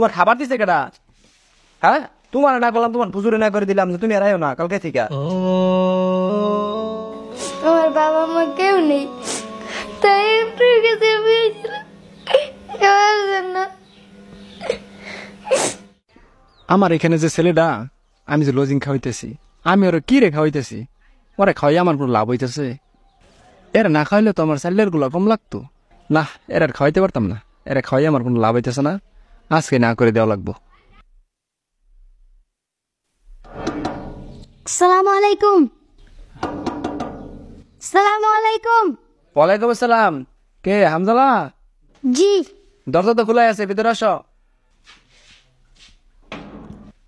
তোমার খাবার দিছে কেডা? হ্যাঁ, তোমার না করলাম, তোমার হুজুরে না করে দিলাম, তুমি এরাইও না কালকে থেকে। আমার বাবা মা কেউ নেই, তাই আপনার কাছে পেয়েছিলাম খাওয়ার জন্য। আমার এখানে যে ছেলেটা, আমি যে লজিং খাওয়াইতেছি, আমি ওরা কি রে খাওয়াইতেছি? ওরা খাওয়াই আমার কোনো লাভ হইতেছে? এরা না খাওয়াইলে তো আমার স্যালারির গুলো কম লাগতো না। এরা খাওয়াইতে পারতাম না, এরা খাওয়াই আমার কোনো লাভ হইতেছে না। আজকে না করে দেওয়া লাগবো। আসসালামু আলাইকুম। আসসালামু আলাইকুম। ওয়ালাইকুম আসসালাম। কে হামজালা? জি। দরজা তো খোলাই আছে, ভিতরে আসো।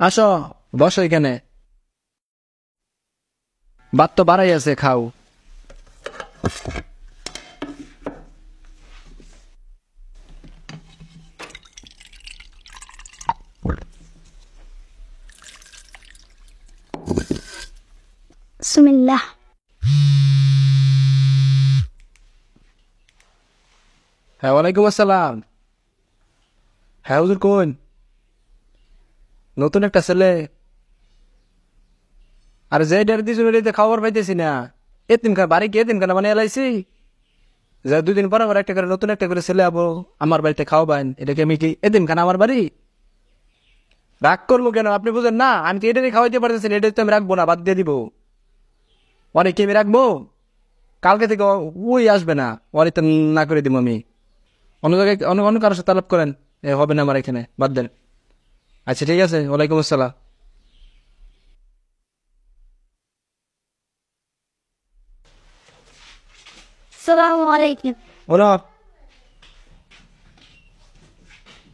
আসো, বসো এখানে। ভাত তো বাড়াই আছে, খাও। বিসমিল্লাহ। হ্যাঁ, ওয়ালাইকুম আসসালাম। হ্যাঁ হুজুর, কোন? নতুন একটা ছেলে। আর যে ডের দিয়েছিল খাবার পাইতেছি না। এতিমখানা বাড়ি কি এতিমখানা মানে এলাইছি? যে 2 দিন পরে একটা করে নতুন একটা করে ছেলে আবো আমার বাড়িতে খাওয়াবেন, এটা কি আমি কি এতিমখানা আমার বাড়ি? রাগ করবো কেন? আপনি বুঝেন না? আমি তো এটাই খাওয়াইতে পারতেছি না, এটা তো আমি রাখবো না, বাদ দিয়ে দিব। অনেক কি আমি রাখবো? কালকে থেকে ওই আসবে না, অনেক না করে দিব আমি। অন্য জায়গায় অন্য কারোর সাথে আলাপ করেন, এ হবে না আমার এখানে, বাদ দেন। আচ্ছা ঠিক আছে, ওয়ালাইকুম আসসালাম। আসসালামু আলাইকুম। ওরা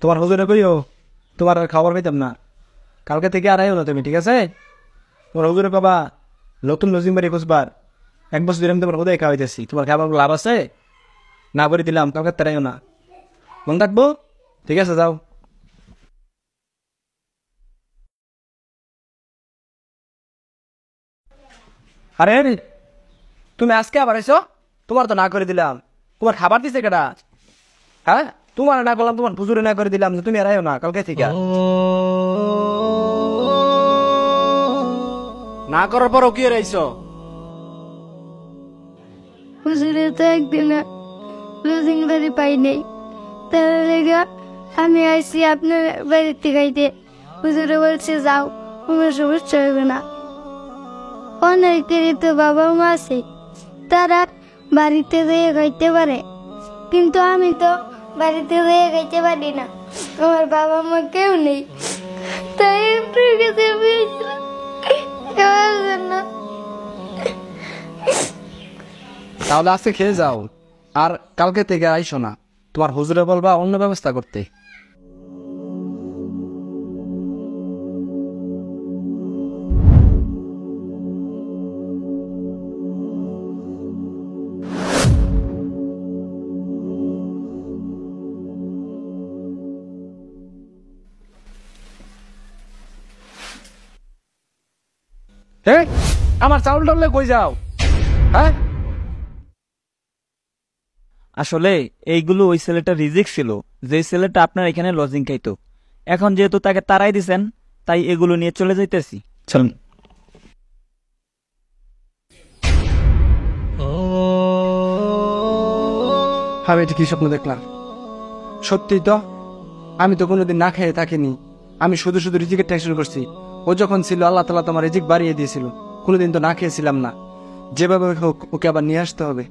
তোমার হুজুরে কইও তোমার আর খাবার পাইতাম না, কালকে থেকে আর আইও না তুমি, ঠিক আছে? তোমার হুজুরে বাবা নতুন লজিং বাড়ি খুঁজবার, 1 বছর ধরে আমি তোমার হুদাই খাওয়াইতেছি, তোমার খাবার লাভ আছে না করে দিলাম, কালকে তারাইও না, মনে থাকবো? ঠিক আছে, যাও। আরে তুমি আজকে আবার এসো? তোমার তো না করে দিলাম, তোমার খাবার দিছে কেডা? হ্যাঁ, তোমার না করলাম, তোমার হুজুরে না করে দিলাম, তুমি এরাইও না কালকে থেকে। না করার পরও কি এরাইছো? হুজুরে তো একদিন লজিং বাড়ি পাই নাই, তাহলে আমি আইসি আপনার বাড়িতে খাইতে। হুজুরে বলছে যাও, কোনো সমস্যা হবে না। অনেকেরই তো বাবা মা আছে, তারা বাড়িতে যেয়ে খাইতে পারে, কিন্তু আমি তো বাড়িতে যেয়ে খাইতে পারি না। আমার বাবা মা কেউ নেই, তাই আপনার কাছে পেয়েছিলাম খাওয়ার জন্য। তাহলে আজকে খেয়ে যাও, আর কালকে থেকে আইসো না। তোমার হুজুরে বলবা অন্য ব্যবস্থা করতে। আমার চাউল ডললে কই যাও? হ্যাঁ, আসলে এইগুলো ওই ছেলেটা রিজিক ছিল, যে ছেলেটা আপনার এখানে লজিং খাইতো। এখন যেহেতু তাকে তাড়াই দিছেন, তাই এগুলো নিয়ে চলে যাইতেছি। চলুন। আমি এটা কি স্বপ্ন দেখলাম? সত্যি তো, আমি তো কোনোদিন না খেয়ে থাকিনি, আমি শুধু শুধু রিজিকের টেনশন করছি। ও যখন ছিল আল্লাহ তাআলা তো আমার রিজিক বাড়িয়ে দিয়েছিল, কোনোদিন তো না খেয়েছিলাম না। যেভাবে হোক ওকে আবার নিয়ে আসতে হবে।